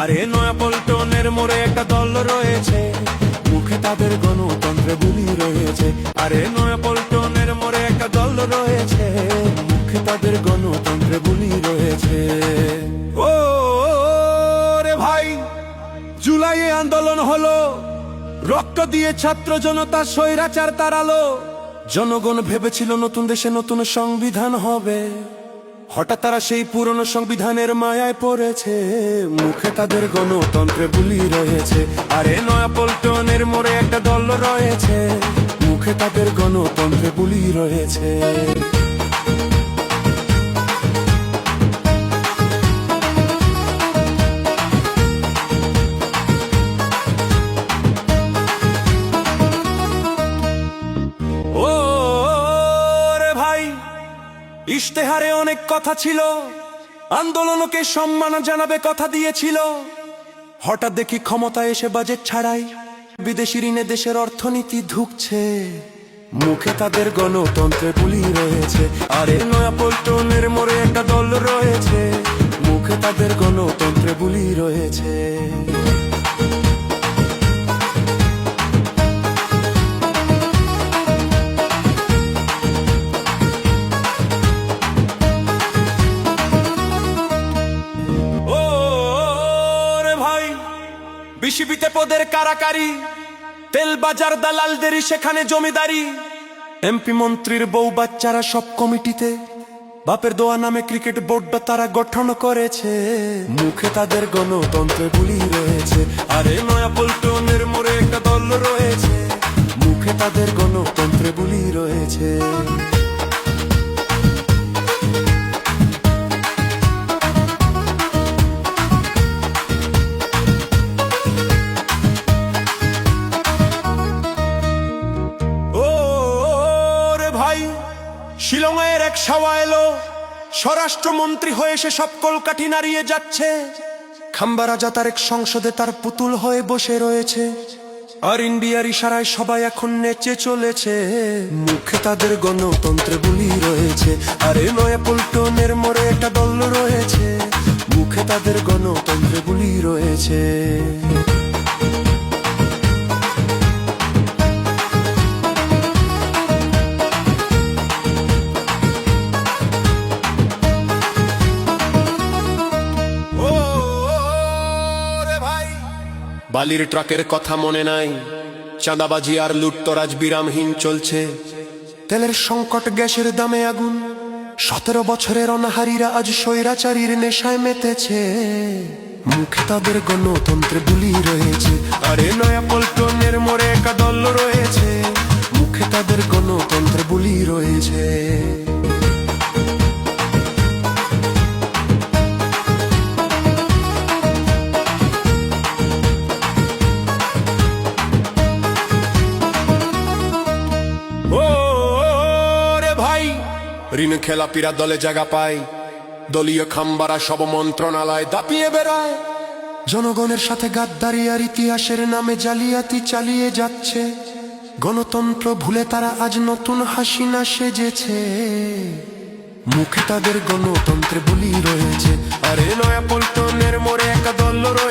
আরে নয়াপল্টনের মোড়ে একটা দল রয়েছে, মুখে তাদের গণতন্ত্রে বুলি রয়েছে। আরে নয়াপল্টনের মোড়ে একটা দল রয়েছে, মুখে তাদের গণতন্ত্রে বুলি রয়েছে। ও রে ভাই, জুলাইয়ে আন্দোলন হলো, রক্ত দিয়ে ছাত্র জনতা স্বৈরাচার তাড়ালো। জনগণ ভেবেছিল নতুন দেশে নতুন সংবিধান হবে, হঠাৎ তারা সেই পুরনো সংবিধানের মায়ায় পড়েছে, মুখে তাদের গণতন্ত্রে বুলি রয়েছে। আরে নয়াপল্টনের মোড়ে একটা দল রয়েছে, মুখে তাদের গণতন্ত্রে বুলি রয়েছে। ইশতেহারে অনেক কথা ছিল, আন্দোলনকে সম্মান জানাবে কথা দিয়েছিল। হঠাৎ দেখি ক্ষমতা এসে বাজেট ছাড়াই বিদেশি ঋণে দেশের অর্থনীতি ধুকছে, মুখে তাদের গণতন্ত্রে বুলি রয়েছে। আরে নয়াপল্টনের মোড়ে একটা দল রয়েছে, মুখে তাদের গণতন্ত্রে বুলি রয়েছে। বিসিবিতে পদের কারাকারি, তেল বাজার দালালদেরই সেখানে জমিদারি। এমপি মন্ত্রীর বউ বাচ্চারা সব কমিটিতে, বাপের দোয়া নামে ক্রিকেট বোর্ডটা তারা গঠন করেছে, মুখে তাদের গণতন্ত্রে বুলি রয়েছে। আরে নয়াপল্টনের মোড়ে একটা দল রয়েছে, মুখে তাদের গণতন্ত্রে বুলি রয়েছে। শিলংয়ের এক সাওয়া এলো, স্বরাষ্ট্রমন্ত্রী হয়ে সে সব কলকাঠি নাড়িয়ে যাচ্ছে। খাম্বা রাজা তার এক সংসদে তার পুতুল হয়ে বসে রয়েছে, আর ইন্ডিয়ার ইশারায় সবাই এখন নেচে চলেছে, মুখে তাদের গণতন্ত্রে বুলি রয়েছে। আরে নয়াপল্টনের মোড়ে একটা দল রয়েছে, মুখে তাদের গণতন্ত্রে বুলি রয়েছে। বালির ট্রাকের কথা মনে নাই, চাঁদাবাজি আর লুটতরাজ বিরামহীন চলছে। তেলের সংকট, গ্যাসের দামে আগুন, 17 বছরের অনাহারীরা আজ স্বৈরাচারীর নেশায় মেতেছে, মুখে তাদের গণতন্ত্রে বুলি রয়েছে। আরে নয়াপল্টনের মোড়ে একটা দল রয়েছে, মুখে তাদের গণতন্ত্রে বুলি রয়েছে। ঋণ খেলাপিরা দলে জায়গা পায়, দলীয় খাম্বারা সব মন্ত্রণালয় দাপিয়ে বেড়ায়। জনগণের সাথে গাদ্দারি আর ইতিহাসের নামে জালিয়াতি চালিয়ে যাচ্ছে, গণতন্ত্র ভুলে তারা আজ নতুন হাসিনা সেজেছে, মুখে তাদের গণতন্ত্রে বুলি রয়েছে। আরে নয়াপল্টনের মোড়ে একটা দল রয়েছে,